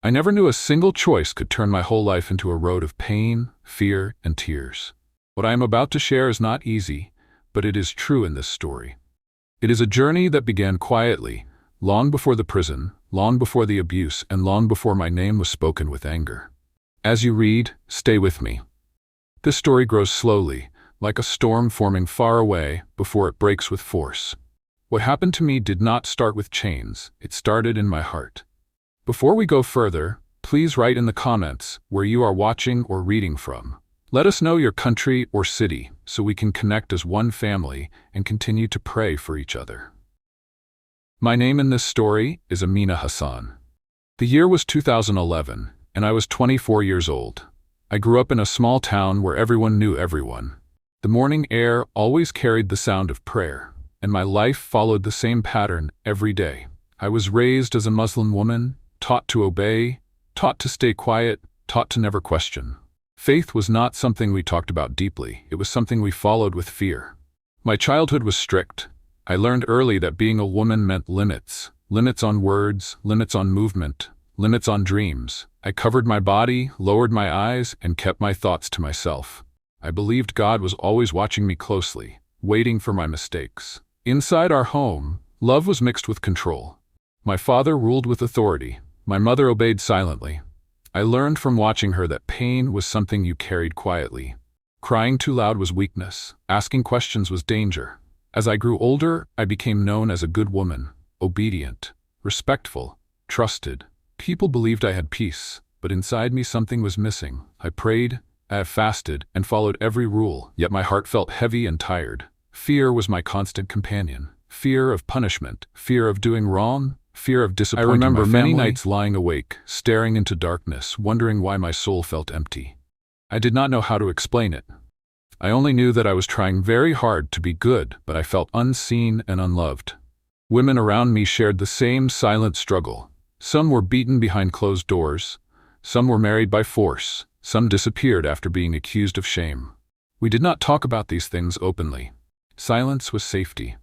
I never knew a single choice could turn my whole life into a road of pain, fear, and tears. What I am about to share is not easy, but it is true in this story. It is a journey that began quietly, long before the prison, long before the abuse, and long before my name was spoken with anger. As you read, stay with me. This story grows slowly, like a storm forming far away before it breaks with force. What happened to me did not start with chains, it started in my heart. Before we go further, please write in the comments where you are watching or reading from. Let us know your country or city so we can connect as one family and continue to pray for each other. My name in this story is Amina Hassan. The year was 2011, and I was 24 years old. I grew up in a small town where everyone knew everyone. The morning air always carried the sound of prayer, and my life followed the same pattern every day. I was raised as a Muslim woman, taught to obey, taught to stay quiet, taught to never question. Faith was not something we talked about deeply, it was something we followed with fear. My childhood was strict. I learned early that being a woman meant limits. Limits on words, limits on movement, limits on dreams. I covered my body, lowered my eyes, and kept my thoughts to myself. I believed God was always watching me closely, waiting for my mistakes. Inside our home, love was mixed with control. My father ruled with authority. My mother obeyed silently. I learned from watching her that pain was something you carried quietly. Crying too loud was weakness. Asking questions was danger. As I grew older, I became known as a good woman, obedient, respectful, trusted. People believed I had peace, but inside me something was missing. I prayed, I fasted, and followed every rule, yet my heart felt heavy and tired. Fear was my constant companion. Fear of punishment, fear of doing wrong, fear of disappointing my family. I remember many nights lying awake, staring into darkness, wondering why my soul felt empty. I did not know how to explain it. I only knew that I was trying very hard to be good, but I felt unseen and unloved. Women around me shared the same silent struggle. Some were beaten behind closed doors. Some were married by force. Some disappeared after being accused of shame. We did not talk about these things openly. Silence was safety.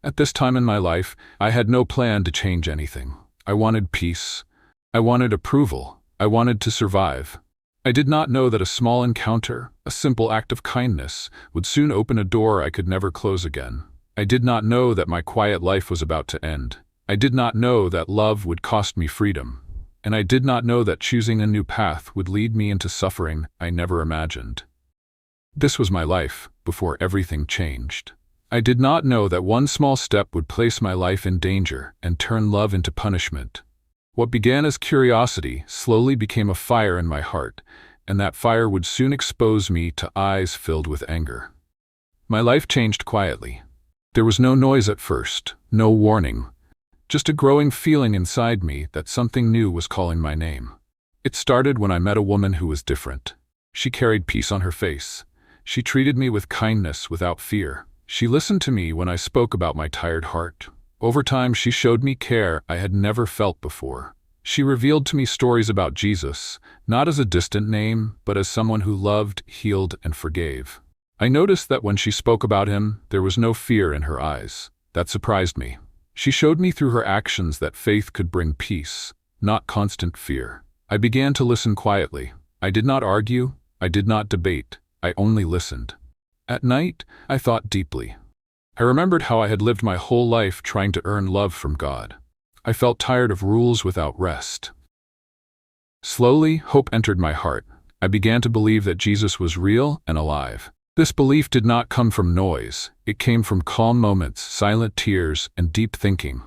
At this time in my life, I had no plan to change anything. I wanted peace. I wanted approval. I wanted to survive. I did not know that a small encounter, a simple act of kindness, would soon open a door I could never close again. I did not know that my quiet life was about to end. I did not know that love would cost me freedom. And I did not know that choosing a new path would lead me into suffering I never imagined. This was my life before everything changed. I did not know that one small step would place my life in danger and turn love into punishment. What began as curiosity slowly became a fire in my heart, and that fire would soon expose me to eyes filled with anger. My life changed quietly. There was no noise at first, no warning. Just a growing feeling inside me that something new was calling my name. It started when I met a woman who was different. She carried peace on her face. She treated me with kindness without fear. She listened to me when I spoke about my tired heart. Over time, she showed me care I had never felt before. She revealed to me stories about Jesus, not as a distant name, but as someone who loved, healed, and forgave. I noticed that when she spoke about him, there was no fear in her eyes. That surprised me. She showed me through her actions that faith could bring peace, not constant fear. I began to listen quietly. I did not argue. I did not debate. I only listened. At night, I thought deeply. I remembered how I had lived my whole life trying to earn love from God. I felt tired of rules without rest. Slowly, hope entered my heart. I began to believe that Jesus was real and alive. This belief did not come from noise. It came from calm moments, silent tears, and deep thinking.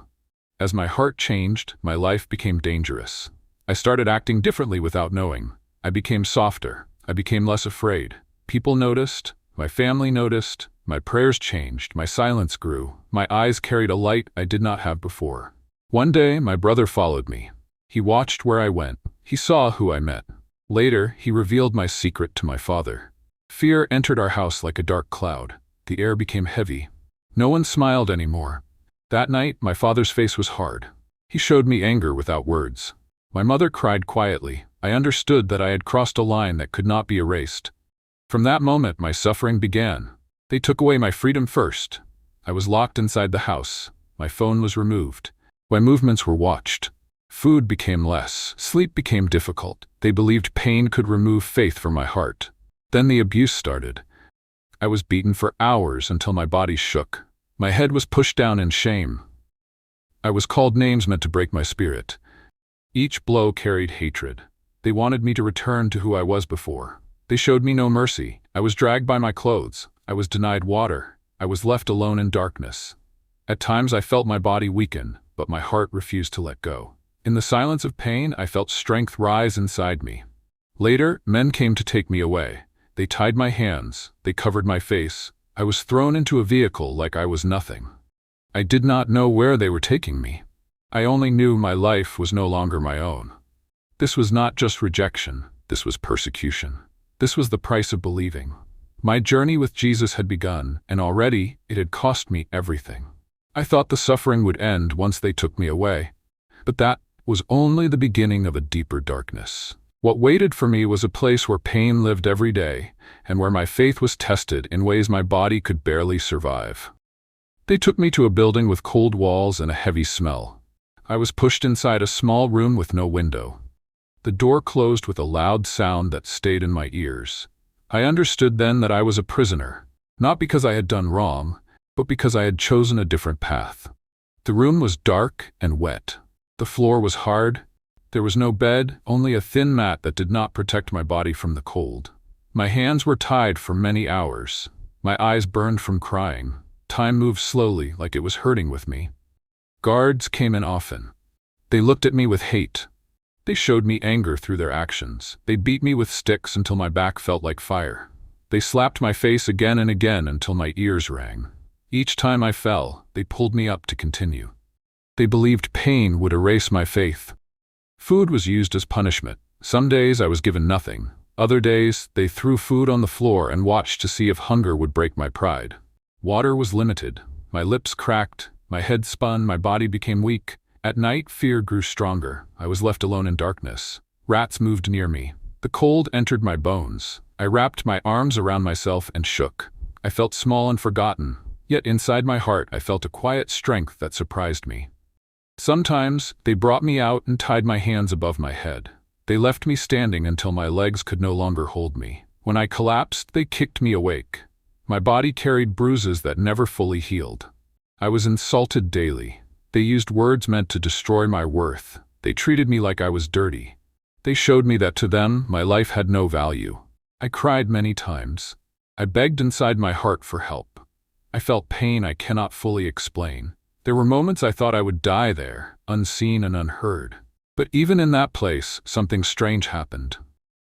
As my heart changed, my life became dangerous. I started acting differently without knowing. I became softer. I became less afraid. People noticed. My family noticed. My prayers changed. My silence grew. My eyes carried a light I did not have before. One day, my brother followed me. He watched where I went. He saw who I met. Later, he revealed my secret to my father. Fear entered our house like a dark cloud. The air became heavy. No one smiled anymore. That night, my father's face was hard. He showed me anger without words. My mother cried quietly. I understood that I had crossed a line that could not be erased. From that moment, my suffering began. They took away my freedom first. I was locked inside the house. My phone was removed. My movements were watched. Food became less. Sleep became difficult. They believed pain could remove faith from my heart. Then the abuse started. I was beaten for hours until my body shook. My head was pushed down in shame. I was called names meant to break my spirit. Each blow carried hatred. They wanted me to return to who I was before. They showed me no mercy. I was dragged by my clothes. I was denied water. I was left alone in darkness. At times I felt my body weaken, but my heart refused to let go. In the silence of pain, I felt strength rise inside me. Later, men came to take me away. They tied my hands. They covered my face. I was thrown into a vehicle like I was nothing. I did not know where they were taking me. I only knew my life was no longer my own. This was not just rejection. This was persecution. This was the price of believing. My journey with Jesus had begun, and already it had cost me everything. I thought the suffering would end once they took me away. But that was only the beginning of a deeper darkness. What waited for me was a place where pain lived every day, and where my faith was tested in ways my body could barely survive. They took me to a building with cold walls and a heavy smell. I was pushed inside a small room with no window. The door closed with a loud sound that stayed in my ears. I understood then that I was a prisoner, not because I had done wrong, but because I had chosen a different path. The room was dark and wet. The floor was hard. There was no bed, only a thin mat that did not protect my body from the cold. My hands were tied for many hours. My eyes burned from crying. Time moved slowly, like it was hurting with me. Guards came in often. They looked at me with hate. They showed me anger through their actions. They beat me with sticks until my back felt like fire. They slapped my face again and again until my ears rang. Each time I fell, they pulled me up to continue. They believed pain would erase my faith. Food was used as punishment. Some days I was given nothing. Other days, they threw food on the floor and watched to see if hunger would break my pride. Water was limited. My lips cracked. My head spun. My body became weak. At night, fear grew stronger. I was left alone in darkness. Rats moved near me. The cold entered my bones. I wrapped my arms around myself and shook. I felt small and forgotten. Yet inside my heart, I felt a quiet strength that surprised me. Sometimes, they brought me out and tied my hands above my head. They left me standing until my legs could no longer hold me. When I collapsed, they kicked me awake. My body carried bruises that never fully healed. I was insulted daily. They used words meant to destroy my worth. They treated me like I was dirty. They showed me that to them, my life had no value. I cried many times. I begged inside my heart for help. I felt pain I cannot fully explain. There were moments I thought I would die there, unseen and unheard. But even in that place, something strange happened.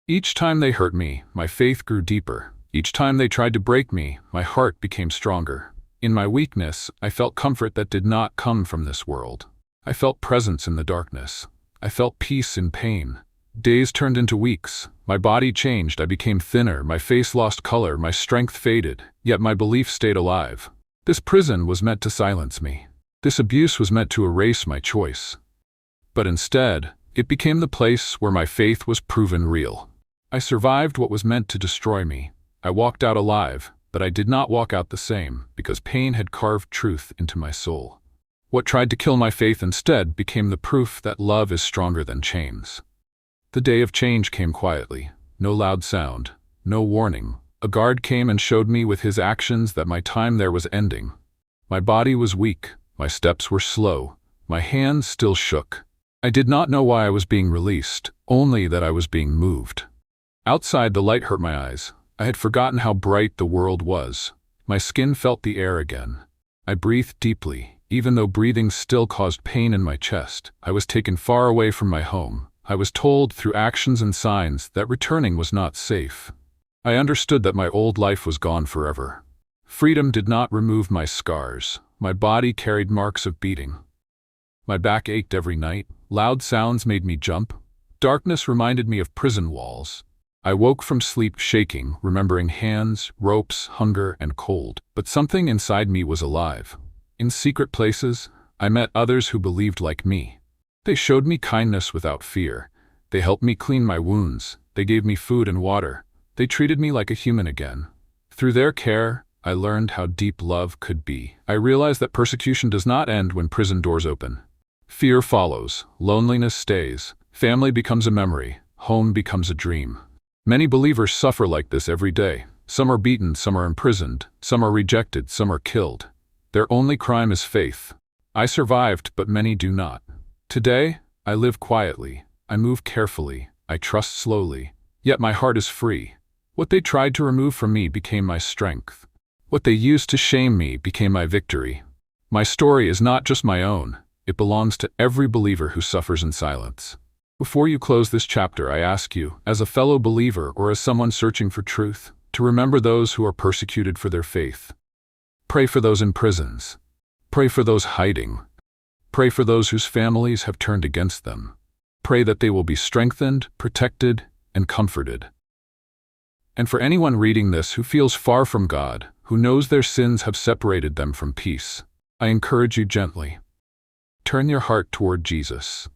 Each time they hurt me, my faith grew deeper. Each time they tried to break me, my heart became stronger. In my weakness, I felt comfort that did not come from this world. I felt presence in the darkness. I felt peace in pain. Days turned into weeks. My body changed. I became thinner. My face lost color. My strength faded. Yet my belief stayed alive. This prison was meant to silence me. This abuse was meant to erase my choice. But instead, it became the place where my faith was proven real. I survived what was meant to destroy me. I walked out alive, but I did not walk out the same, because pain had carved truth into my soul. What tried to kill my faith instead became the proof that love is stronger than chains. The day of change came quietly. No loud sound, no warning. A guard came and showed me with his actions that my time there was ending. My body was weak. My steps were slow. My hands still shook. I did not know why I was being released, only that I was being moved. Outside, the light hurt my eyes. I had forgotten how bright the world was. My skin felt the air again. I breathed deeply, even though breathing still caused pain in my chest. I was taken far away from my home. I was told through actions and signs that returning was not safe. I understood that my old life was gone forever. Freedom did not remove my scars. My body carried marks of beating. My back ached every night. Loud sounds made me jump. Darkness reminded me of prison walls. I woke from sleep shaking, remembering hands, ropes, hunger, and cold. But something inside me was alive. In secret places, I met others who believed like me. They showed me kindness without fear. They helped me clean my wounds. They gave me food and water. They treated me like a human again. Through their care, I learned how deep love could be. I realized that persecution does not end when prison doors open. Fear follows, loneliness stays, family becomes a memory, home becomes a dream. Many believers suffer like this every day. Some are beaten, some are imprisoned, some are rejected, some are killed. Their only crime is faith. I survived, but many do not. Today, I live quietly, I move carefully, I trust slowly, yet my heart is free. What they tried to remove from me became my strength. What they used to shame me became my victory. My story is not just my own, it belongs to every believer who suffers in silence. Before you close this chapter, I ask you, as a fellow believer or as someone searching for truth, to remember those who are persecuted for their faith. Pray for those in prisons. Pray for those hiding. Pray for those whose families have turned against them. Pray that they will be strengthened, protected, and comforted. And for anyone reading this who feels far from God, who knows their sins have separated them from peace, I encourage you gently. Turn your heart toward Jesus.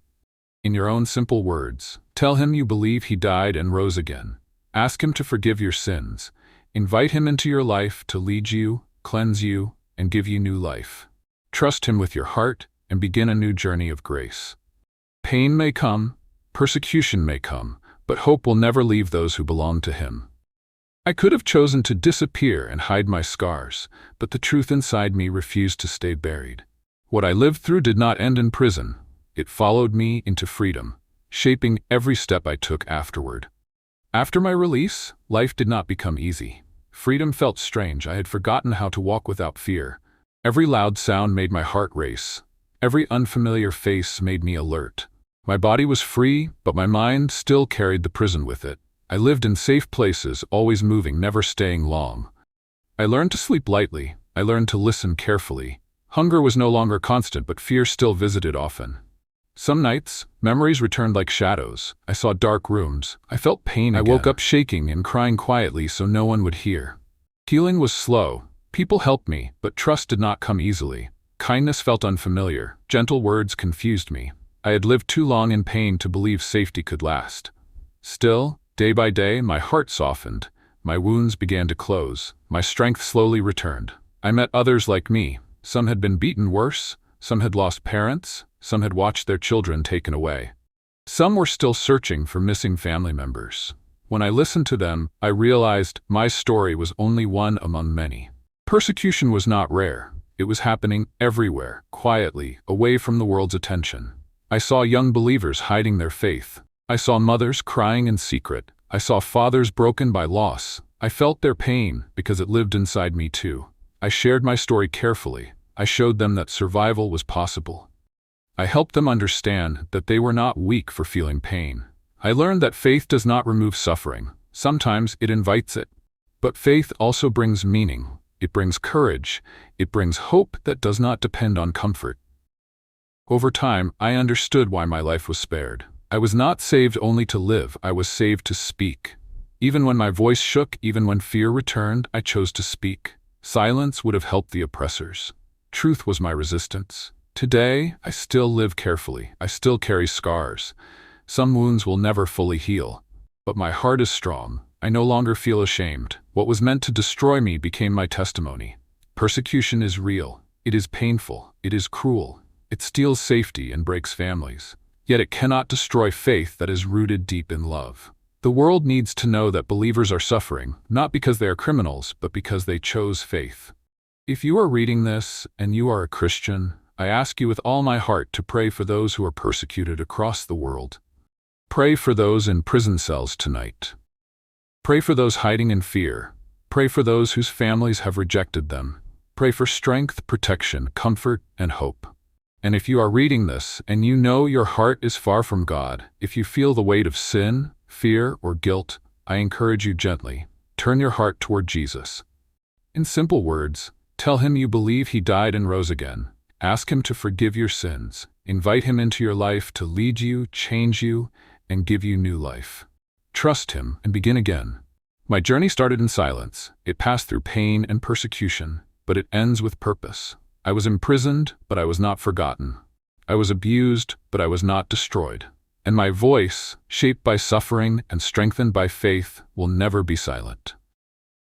In your own simple words, tell him you believe he died and rose again. Ask him to forgive your sins. Invite him into your life to lead you, cleanse you, and give you new life. Trust him with your heart and begin a new journey of grace. Pain may come, persecution may come, but hope will never leave those who belong to him. I could have chosen to disappear and hide my scars, but the truth inside me refused to stay buried. What I lived through did not end in prison. It followed me into freedom, shaping every step I took afterward. After my release, life did not become easy. Freedom felt strange. I had forgotten how to walk without fear. Every loud sound made my heart race. Every unfamiliar face made me alert. My body was free, but my mind still carried the prison with it. I lived in safe places, always moving, never staying long. I learned to sleep lightly. I learned to listen carefully. Hunger was no longer constant, but fear still visited often. Some nights, memories returned like shadows. I saw dark rooms. I felt pain again. I woke up shaking and crying quietly so no one would hear. Healing was slow. People helped me, but trust did not come easily. Kindness felt unfamiliar. Gentle words confused me. I had lived too long in pain to believe safety could last. Still, day by day, my heart softened. My wounds began to close. My strength slowly returned. I met others like me. Some had been beaten worse. Some had lost parents. Some had watched their children taken away. Some were still searching for missing family members. When I listened to them, I realized my story was only one among many. Persecution was not rare. It was happening everywhere, quietly, away from the world's attention. I saw young believers hiding their faith. I saw mothers crying in secret. I saw fathers broken by loss. I felt their pain because it lived inside me too. I shared my story carefully. I showed them that survival was possible. I helped them understand that they were not weak for feeling pain. I learned that faith does not remove suffering. Sometimes it invites it. But faith also brings meaning. It brings courage. It brings hope that does not depend on comfort. Over time, I understood why my life was spared. I was not saved only to live. I was saved to speak. Even when my voice shook, even when fear returned, I chose to speak. Silence would have helped the oppressors. Truth was my resistance. Today, I still live carefully. I still carry scars. Some wounds will never fully heal. But my heart is strong. I no longer feel ashamed. What was meant to destroy me became my testimony. Persecution is real. It is painful. It is cruel. It steals safety and breaks families. Yet it cannot destroy faith that is rooted deep in love. The world needs to know that believers are suffering, not because they are criminals, but because they chose faith. If you are reading this and you are a Christian, I ask you with all my heart to pray for those who are persecuted across the world. Pray for those in prison cells tonight. Pray for those hiding in fear. Pray for those whose families have rejected them. Pray for strength, protection, comfort, and hope. And if you are reading this and you know your heart is far from God, if you feel the weight of sin, fear, or guilt, I encourage you gently, turn your heart toward Jesus. In simple words, tell him you believe he died and rose again. Ask him to forgive your sins. Invite him into your life to lead you, change you, and give you new life. Trust him and begin again. My journey started in silence. It passed through pain and persecution, but it ends with purpose. I was imprisoned, but I was not forgotten. I was abused, but I was not destroyed. And my voice, shaped by suffering and strengthened by faith, will never be silent.